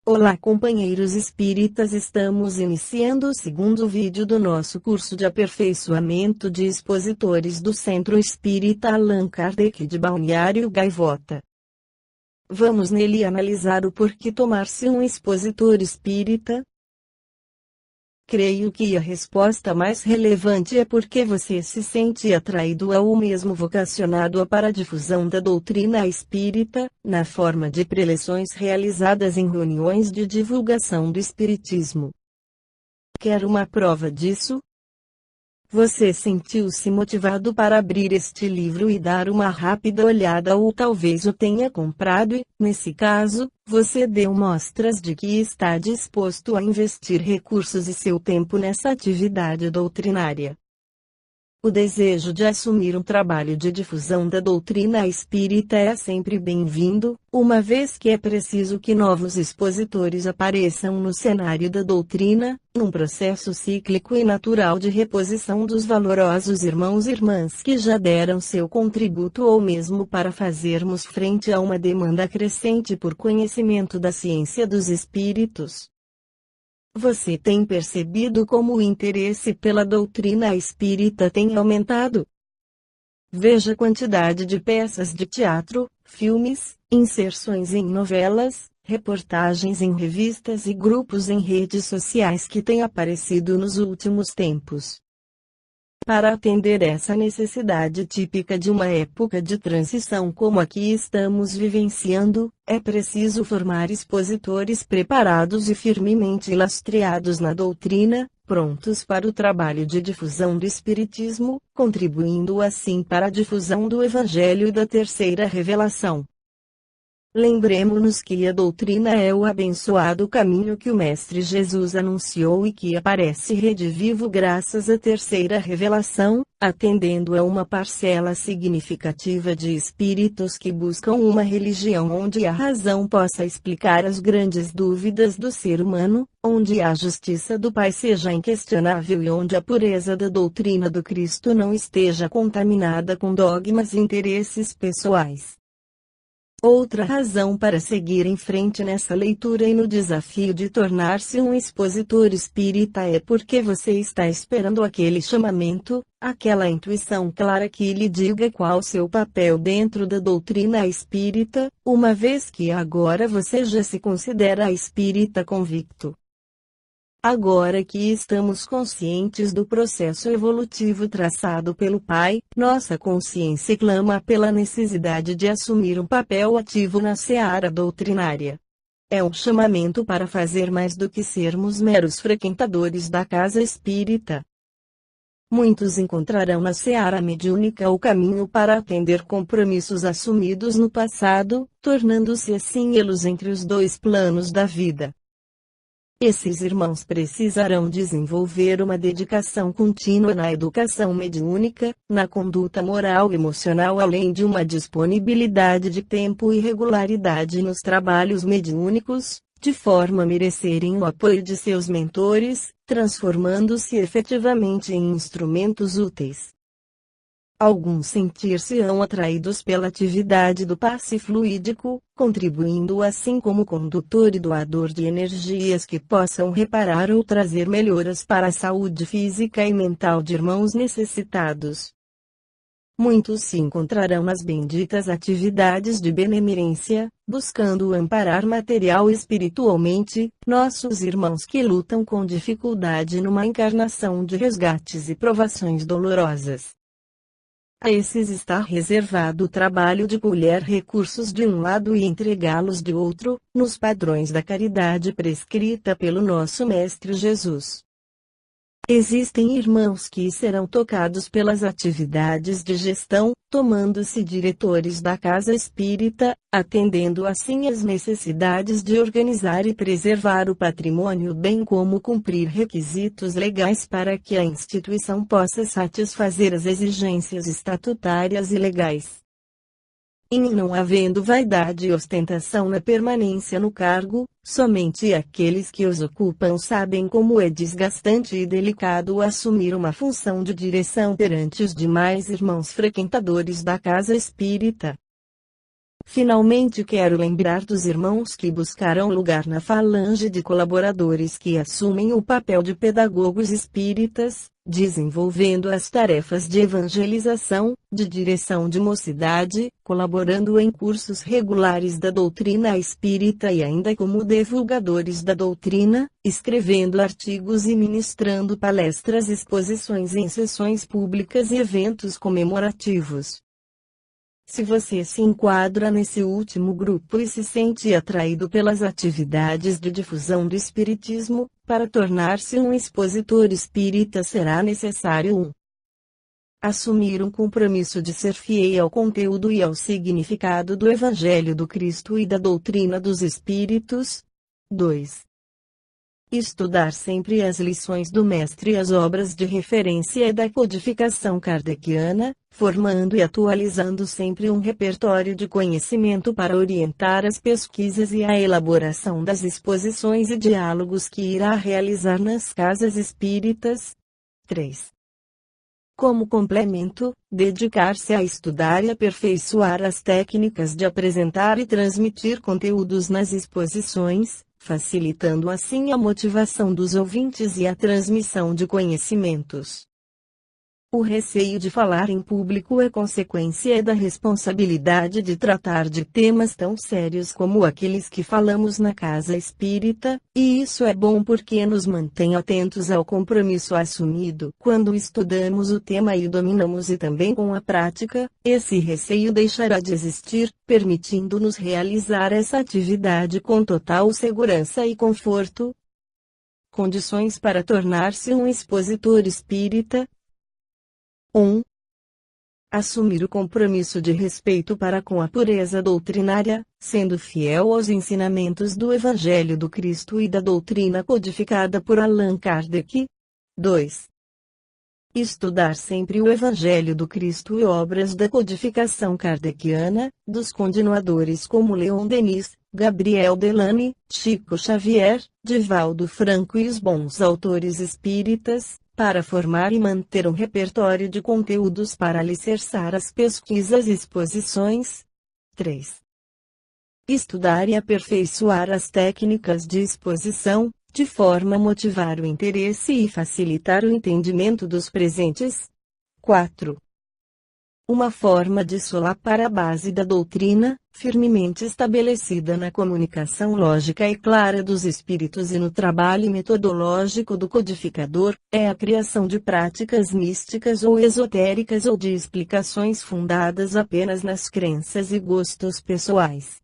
Olá, companheiros espíritas, estamos iniciando o segundo vídeo do nosso curso de aperfeiçoamento de expositores do Centro Espírita Allan Kardec de Balneário Gaivota. Vamos nele analisar o porquê tomar-se um expositor espírita. Creio que a resposta mais relevante é porque você se sente atraído ou mesmo vocacionado para a difusão da doutrina espírita, na forma de preleções realizadas em reuniões de divulgação do espiritismo. Quer uma prova disso? Você sentiu-se motivado para abrir este livro e dar uma rápida olhada, ou talvez o tenha comprado e, nesse caso, você deu mostras de que está disposto a investir recursos e seu tempo nessa atividade doutrinária. O desejo de assumir um trabalho de difusão da doutrina espírita é sempre bem-vindo, uma vez que é preciso que novos expositores apareçam no cenário da doutrina, num processo cíclico e natural de reposição dos valorosos irmãos e irmãs que já deram seu contributo, ou mesmo para fazermos frente a uma demanda crescente por conhecimento da ciência dos espíritos. Você tem percebido como o interesse pela doutrina espírita tem aumentado? Veja a quantidade de peças de teatro, filmes, inserções em novelas, reportagens em revistas e grupos em redes sociais que têm aparecido nos últimos tempos. Para atender essa necessidade típica de uma época de transição como a que estamos vivenciando, é preciso formar expositores preparados e firmemente lastreados na doutrina, prontos para o trabalho de difusão do Espiritismo, contribuindo assim para a difusão do Evangelho e da terceira revelação. Lembremos-nos que a doutrina é o abençoado caminho que o Mestre Jesus anunciou e que aparece redivivo graças à terceira revelação, atendendo a uma parcela significativa de espíritos que buscam uma religião onde a razão possa explicar as grandes dúvidas do ser humano, onde a justiça do Pai seja inquestionável e onde a pureza da doutrina do Cristo não esteja contaminada com dogmas e interesses pessoais. Outra razão para seguir em frente nessa leitura e no desafio de tornar-se um expositor espírita é porque você está esperando aquele chamamento, aquela intuição clara que lhe diga qual seu papel dentro da doutrina espírita, uma vez que agora você já se considera espírita convicto. Agora que estamos conscientes do processo evolutivo traçado pelo Pai, nossa consciência clama pela necessidade de assumir um papel ativo na seara doutrinária. É um chamamento para fazer mais do que sermos meros frequentadores da casa espírita. Muitos encontrarão na seara mediúnica o caminho para atender compromissos assumidos no passado, tornando-se assim elos entre os dois planos da vida. Esses irmãos precisarão desenvolver uma dedicação contínua na educação mediúnica, na conduta moral e emocional, além de uma disponibilidade de tempo e regularidade nos trabalhos mediúnicos, de forma a merecerem o apoio de seus mentores, transformando-se efetivamente em instrumentos úteis. Alguns sentir-se-ão atraídos pela atividade do passe fluídico, contribuindo assim como condutor e doador de energias que possam reparar ou trazer melhoras para a saúde física e mental de irmãos necessitados. Muitos se encontrarão nas benditas atividades de benemerência, buscando amparar material e espiritualmente, nossos irmãos que lutam com dificuldade numa encarnação de resgates e provações dolorosas. A esses está reservado o trabalho de colher recursos de um lado e entregá-los de outro, nos padrões da caridade prescrita pelo nosso Mestre Jesus. Existem irmãos que serão tocados pelas atividades de gestão, tomando-se diretores da casa espírita, atendendo assim às necessidades de organizar e preservar o patrimônio, bem como cumprir requisitos legais para que a instituição possa satisfazer as exigências estatutárias e legais. E não havendo vaidade e ostentação na permanência no cargo, somente aqueles que os ocupam sabem como é desgastante e delicado assumir uma função de direção perante os demais irmãos frequentadores da casa espírita. Finalmente quero lembrar dos irmãos que buscaram lugar na falange de colaboradores que assumem o papel de pedagogos espíritas, desenvolvendo as tarefas de evangelização, de direção de mocidade, colaborando em cursos regulares da doutrina espírita e ainda como divulgadores da doutrina, escrevendo artigos e ministrando palestras, exposições em sessões públicas e eventos comemorativos. Se você se enquadra nesse último grupo e se sente atraído pelas atividades de difusão do espiritismo, para tornar-se um expositor espírita será necessário 1. Assumir um compromisso de ser fiel ao conteúdo e ao significado do Evangelho do Cristo e da doutrina dos Espíritos. 2. Estudar sempre as lições do Mestre e as obras de referência da codificação kardeciana, formando e atualizando sempre um repertório de conhecimento para orientar as pesquisas e a elaboração das exposições e diálogos que irá realizar nas casas espíritas. 3. Como complemento, dedicar-se a estudar e aperfeiçoar as técnicas de apresentar e transmitir conteúdos nas exposições, facilitando assim a motivação dos ouvintes e a transmissão de conhecimentos. O receio de falar em público é consequência da responsabilidade de tratar de temas tão sérios como aqueles que falamos na casa espírita, e isso é bom porque nos mantém atentos ao compromisso assumido. Quando estudamos o tema e dominamos e também com a prática, esse receio deixará de existir, permitindo-nos realizar essa atividade com total segurança e conforto. Condições para tornar-se um expositor espírita. 1. Assumir o compromisso de respeito para com a pureza doutrinária, sendo fiel aos ensinamentos do Evangelho do Cristo e da doutrina codificada por Allan Kardec. 2. Estudar sempre o Evangelho do Cristo e obras da codificação kardeciana, dos continuadores como Leon Denis, Gabriel Delany, Chico Xavier, Divaldo Franco e os bons autores espíritas, para formar e manter um repertório de conteúdos para alicerçar as pesquisas e exposições. 3. Estudar e aperfeiçoar as técnicas de exposição, de forma a motivar o interesse e facilitar o entendimento dos presentes. 4. Uma forma de solapar a base da doutrina, firmemente estabelecida na comunicação lógica e clara dos espíritos e no trabalho metodológico do codificador, é a criação de práticas místicas ou esotéricas ou de explicações fundadas apenas nas crenças e gostos pessoais.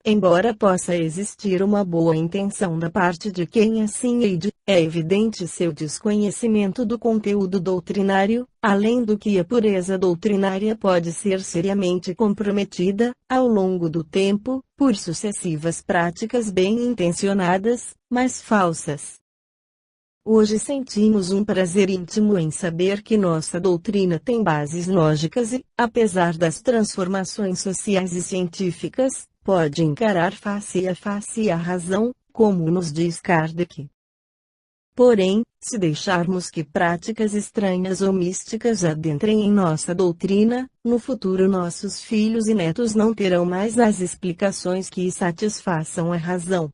Embora possa existir uma boa intenção da parte de quem assim ide, é evidente seu desconhecimento do conteúdo doutrinário, além do que a pureza doutrinária pode ser seriamente comprometida, ao longo do tempo, por sucessivas práticas bem intencionadas, mas falsas. Hoje sentimos um prazer íntimo em saber que nossa doutrina tem bases lógicas e, apesar das transformações sociais e científicas, pode encarar face a face a razão, como nos diz Kardec. Porém, se deixarmos que práticas estranhas ou místicas adentrem em nossa doutrina, no futuro nossos filhos e netos não terão mais as explicações que satisfaçam a razão.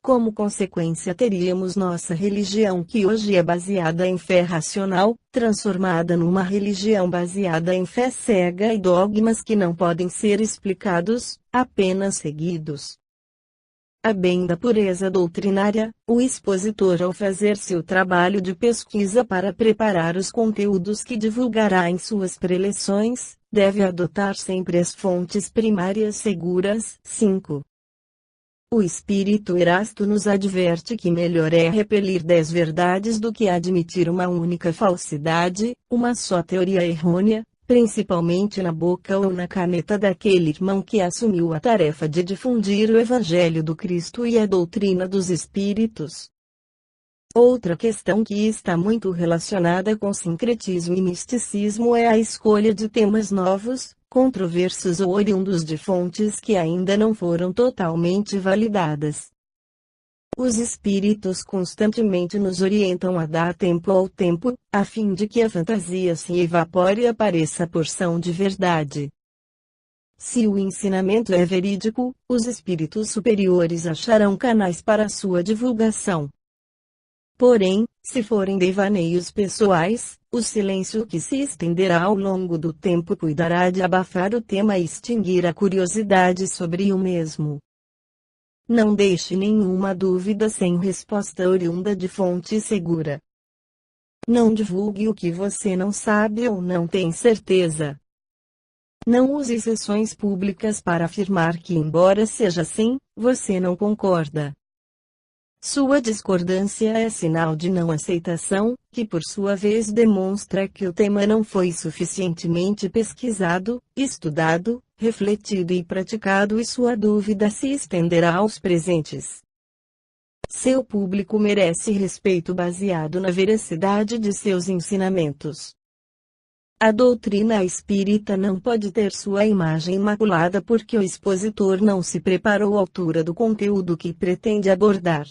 Como consequência teríamos nossa religião que hoje é baseada em fé racional, transformada numa religião baseada em fé cega e dogmas que não podem ser explicados, apenas seguidos. A bem da pureza doutrinária, o expositor ao fazer seu trabalho de pesquisa para preparar os conteúdos que divulgará em suas preleções, deve adotar sempre as fontes primárias seguras. 5. O espírito Erasto nos adverte que melhor é repelir 10 verdades do que admitir uma única falsidade, uma só teoria errônea, principalmente na boca ou na caneta daquele irmão que assumiu a tarefa de difundir o Evangelho do Cristo e a doutrina dos Espíritos. Outra questão que está muito relacionada com sincretismo e misticismo é a escolha de temas novos, controversos ou oriundos de fontes que ainda não foram totalmente validadas. Os espíritos constantemente nos orientam a dar tempo ao tempo, a fim de que a fantasia se evapore e apareça a porção de verdade. Se o ensinamento é verídico, os espíritos superiores acharão canais para sua divulgação. Porém, se forem devaneios pessoais, o silêncio que se estenderá ao longo do tempo cuidará de abafar o tema e extinguir a curiosidade sobre o mesmo. Não deixe nenhuma dúvida sem resposta oriunda de fonte segura. Não divulgue o que você não sabe ou não tem certeza. Não use sessões públicas para afirmar que, embora seja assim, você não concorda. Sua discordância é sinal de não aceitação, que por sua vez demonstra que o tema não foi suficientemente pesquisado, estudado, refletido e praticado, e sua dúvida se estenderá aos presentes. Seu público merece respeito baseado na veracidade de seus ensinamentos. A doutrina espírita não pode ter sua imagem imaculada porque o expositor não se preparou à altura do conteúdo que pretende abordar.